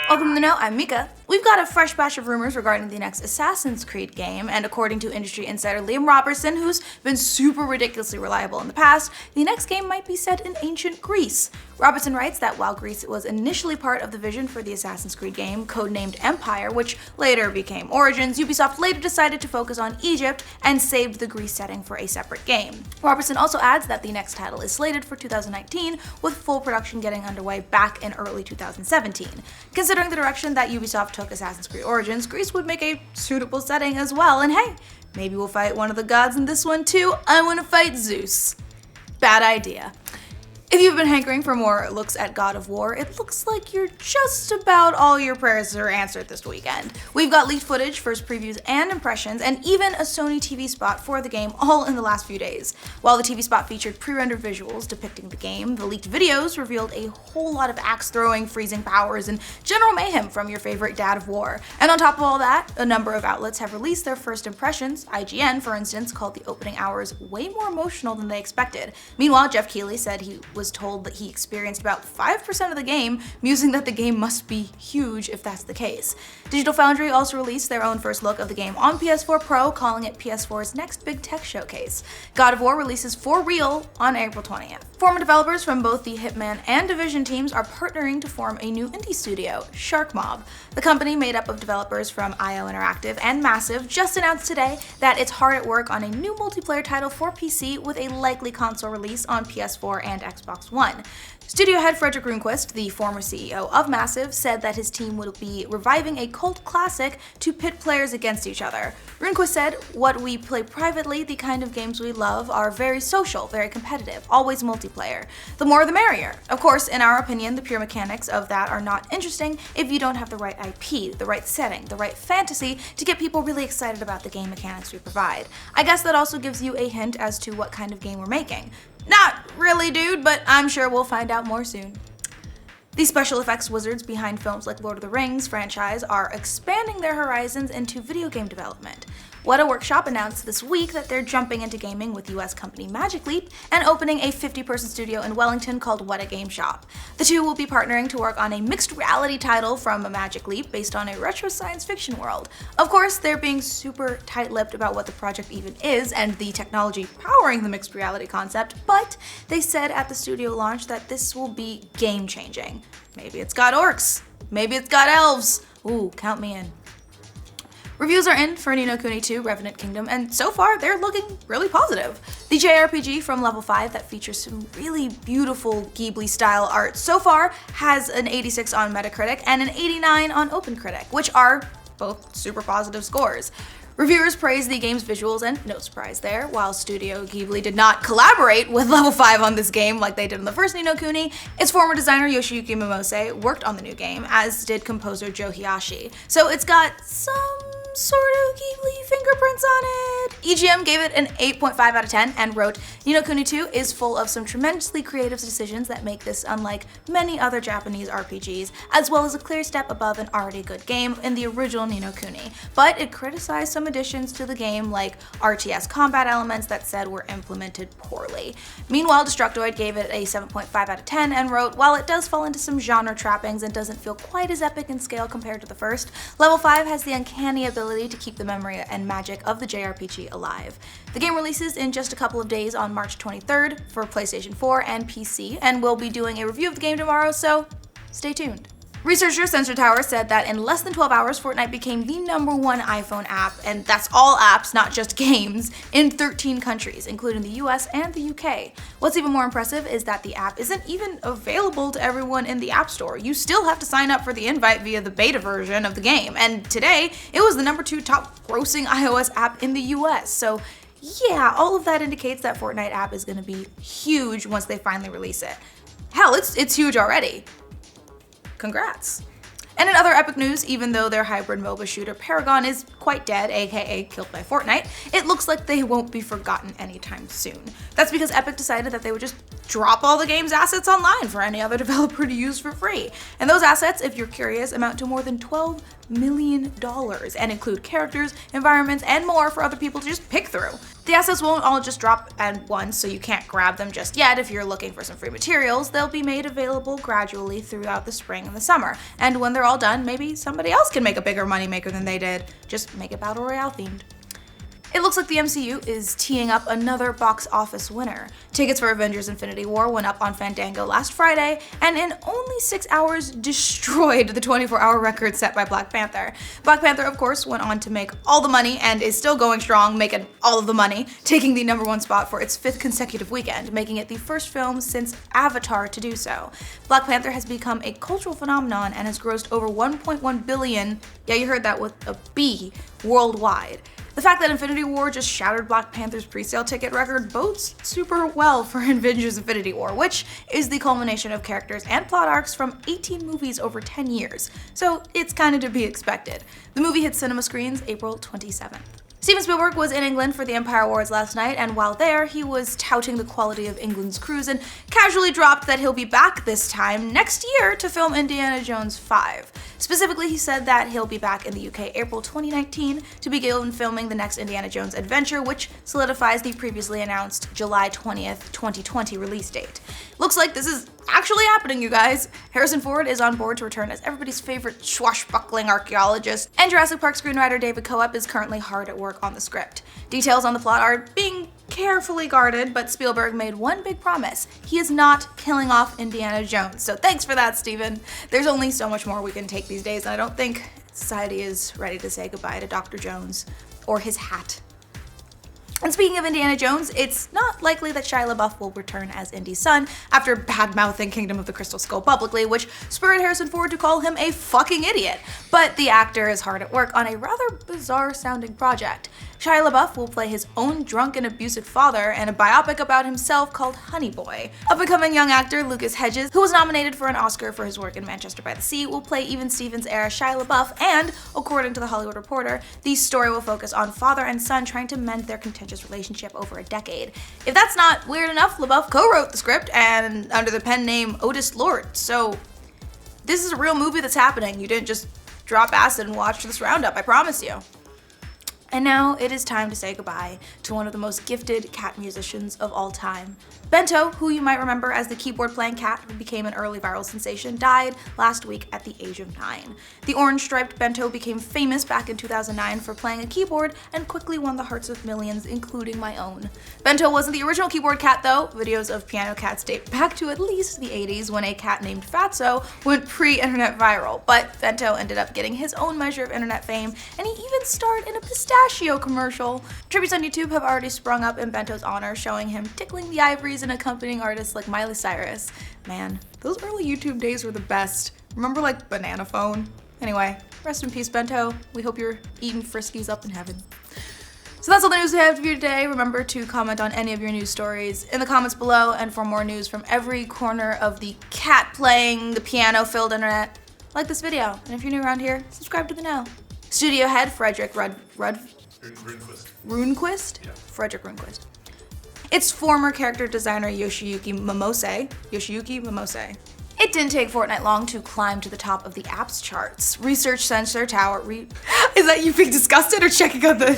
Welcome to The Note, I'm Mica. We've got a fresh batch of rumors regarding the next Assassin's Creed game, and according to industry insider Liam Robertson, who's been super ridiculously reliable in the past, the next game might be set in ancient Greece. Robertson writes that while Greece was initially part of the vision for the Assassin's Creed game, codenamed Empire, which later became Origins, Ubisoft later decided to focus on Egypt and saved the Greece setting for a separate game. Robertson also adds that the next title is slated for 2019, with full production getting underway back in early 2017. Considering the direction that Ubisoft took Assassin's Creed Origins, Greece would make a suitable setting as well, and hey, maybe we'll fight one of the gods in this one too. I want to fight Zeus. Bad idea. If you've been hankering for more looks at God of War, it looks like you're just about all your prayers are answered this weekend. We've got leaked footage, first previews and impressions, and even a Sony TV spot for the game all in the last few days. While the TV spot featured pre-rendered visuals depicting the game, the leaked videos revealed a whole lot of axe throwing, freezing powers, and general mayhem from your favorite dad of war. And on top of all that, a number of outlets have released their first impressions. IGN, for instance, called the opening hours way more emotional than they expected. Meanwhile, Jeff Keighley said he was told that he experienced about 5% of the game, musing that the game must be huge if that's the case. Digital Foundry also released their own first look of the game on PS4 Pro, calling it PS4's next big tech showcase. God of War releases for real on April 20th. Former developers from both the Hitman and Division teams are partnering to form a new indie studio, Shark Mob. The company, made up of developers from IO Interactive and Massive, just announced today that it's hard at work on a new multiplayer title for PC with a likely console release on PS4 and Xbox One. Studio head Frederick Runquist, the former CEO of Massive, said that his team will be reviving a cult classic to pit players against each other. Runquist said, "What we play privately, the kind of games we love, are very social, very competitive, always multiplayer. The more the merrier. Of course, in our opinion, the pure mechanics of that are not interesting if you don't have the right IP, the right setting, the right fantasy to get people really excited about the game mechanics we provide. I guess that also gives you a hint as to what kind of game we're making." Not really, dude, but I'm sure we'll find out more soon. The special effects wizards behind films like Lord of the Rings franchise are expanding their horizons into video game development. WETA Workshop announced this week that they're jumping into gaming with US company Magic Leap and opening a 50-person studio in Wellington called WETA Game Shop. The two will be partnering to work on a mixed reality title from a Magic Leap based on a retro science fiction world. Of course, they're being super tight-lipped about what the project even is and the technology powering the mixed reality concept, but they said at the studio launch that this will be game-changing. Maybe it's got orcs. Maybe it's got elves. Ooh, count me in. Reviews are in for Ni no Kuni 2 Revenant Kingdom, and so far they're looking really positive. The JRPG from Level 5 that features some really beautiful Ghibli-style art so far has an 86 on Metacritic and an 89 on OpenCritic, which are both super positive scores. Reviewers praise the game's visuals, and no surprise there, while Studio Ghibli did not collaborate with Level 5 on this game like they did on the first Ni no Kuni, its former designer Yoshiyuki Mimose worked on the new game, as did composer Joe Hiyashi. So it's got some sort of Ghibli fingerprints on it. EGM gave it an 8.5 out of 10 and wrote, "Ni no Kuni 2 is full of some tremendously creative decisions that make this unlike many other Japanese RPGs, as well as a clear step above an already good game in the original Ni no Kuni. But it criticized some additions to the game like RTS combat elements that said were implemented poorly." Meanwhile, Destructoid gave it a 7.5 out of 10 and wrote, "While it does fall into some genre trappings and doesn't feel quite as epic in scale compared to the first, Level 5 has the uncanny ability to keep the memory and magic of the JRPG alive." The game releases in just a couple of days on March 23rd for PlayStation 4 and PC, and we'll be doing a review of the game tomorrow, so stay tuned. Researcher Sensor Tower said that in less than 12 hours, Fortnite became the #1 iPhone app, and that's all apps, not just games, in 13 countries, including the US and the UK. What's even more impressive is that the app isn't even available to everyone in the App Store. You still have to sign up for the invite via the beta version of the game, and today, it was the #2 top grossing iOS app in the US, so yeah, all of that indicates that Fortnite app is gonna be huge once they finally release it. Hell, it's huge already. Congrats. And in other epic news, even though their hybrid MOBA shooter PARAGON is quite dead, aka killed by Fortnite, it looks like they won't be forgotten anytime soon. That's because Epic decided that they would just drop all the game's assets online for any other developer to use for free. And those assets, if you're curious, amount to more than $12 million and include characters, environments, and more for other people to just pick through. The assets won't all just drop at once, so you can't grab them just yet. If you're looking for some free materials, they'll be made available gradually throughout the spring and the summer. And when they're all done, maybe somebody else can make a bigger moneymaker than they did. Just make it Battle Royale themed. It looks like the MCU is teeing up another box office winner. Tickets for Avengers Infinity War went up on Fandango last Friday, and in only 6 hours destroyed the 24-hour record set by Black Panther. Black Panther, of course, went on to make all the money and is still going strong, making all of the money, taking the #1 spot for its 5th consecutive weekend, making it the first film since Avatar to do so. Black Panther has become a cultural phenomenon and has grossed over $1.1 billion, yeah, you heard that with a B, worldwide. The fact that Infinity War just shattered Black Panther's pre-sale ticket record bodes super well for Avengers Infinity War, which is the culmination of characters and plot arcs from 18 movies over 10 years, so it's kind of to be expected. The movie hit cinema screens April 27th. Steven Spielberg was in England for the Empire Awards last night, and while there, he was touting the quality of England's crews and casually dropped that he'll be back this time next year to film Indiana Jones 5. Specifically, he said that he'll be back in the UK April 2019 to begin filming the next Indiana Jones adventure, which solidifies the previously announced July 20th, 2020 release date. Looks like this is actually happening, you guys. Harrison Ford is on board to return as everybody's favorite swashbuckling archaeologist, and Jurassic Park screenwriter David Coep is currently hard at work on the script. Details on the plot are being carefully guarded, but Spielberg made one big promise. He is not killing off Indiana Jones, so thanks for that, Steven. There's only so much more we can take these days, and I don't think society is ready to say goodbye to Dr. Jones or his hat. And speaking of Indiana Jones, it's not likely that Shia LaBeouf will return as Indy's son after bad-mouthing Kingdom of the Crystal Skull publicly, which spurred Harrison Ford to call him a fucking idiot. But the actor is hard at work on a rather bizarre-sounding project. Shia LaBeouf will play his own drunk and abusive father in a biopic about himself called Honey Boy. Up-and-coming young actor Lucas Hedges, who was nominated for an Oscar for his work in Manchester by the Sea, will play Even Stevens-era Shia LaBeouf, and, according to The Hollywood Reporter, the story will focus on father and son trying to mend their contentious relationship over a decade. If that's not weird enough, LaBeouf co-wrote the script and under the pen name Otis Lord, so this is a real movie that's happening. You didn't just drop acid and watch this roundup, I promise you. And now it is time to say goodbye to one of the most gifted cat musicians of all time. Bento, who you might remember as the keyboard-playing cat who became an early viral sensation, died last week at the age of 9. The orange-striped Bento became famous back in 2009 for playing a keyboard and quickly won the hearts of millions, including my own. Bento wasn't the original keyboard cat though. Videos of piano cats date back to at least the 80s when a cat named Fatso went pre-internet viral, but Bento ended up getting his own measure of internet fame, and he even starred in a pistachio commercial. Tributes on YouTube have already sprung up in Bento's honor, showing him tickling the ivories and accompanying artists like Miley Cyrus. Man, those early YouTube days were the best. Remember like Banana Phone? Anyway, rest in peace, Bento. We hope you're eating Friskies up in heaven. So that's all the news we have for you today. Remember to comment on any of your news stories in the comments below, and for more news from every corner of the cat playing, the piano filled internet, like this video. And if you're new around here, subscribe to the know. Studio head Frederick Runquist? Yeah. Frederick Runquist. Its former character designer Yoshiyuki Momose. It didn't take Fortnite long to climb to the top of the apps charts. Research Sensor Tower. Is that you being disgusted or checking out the?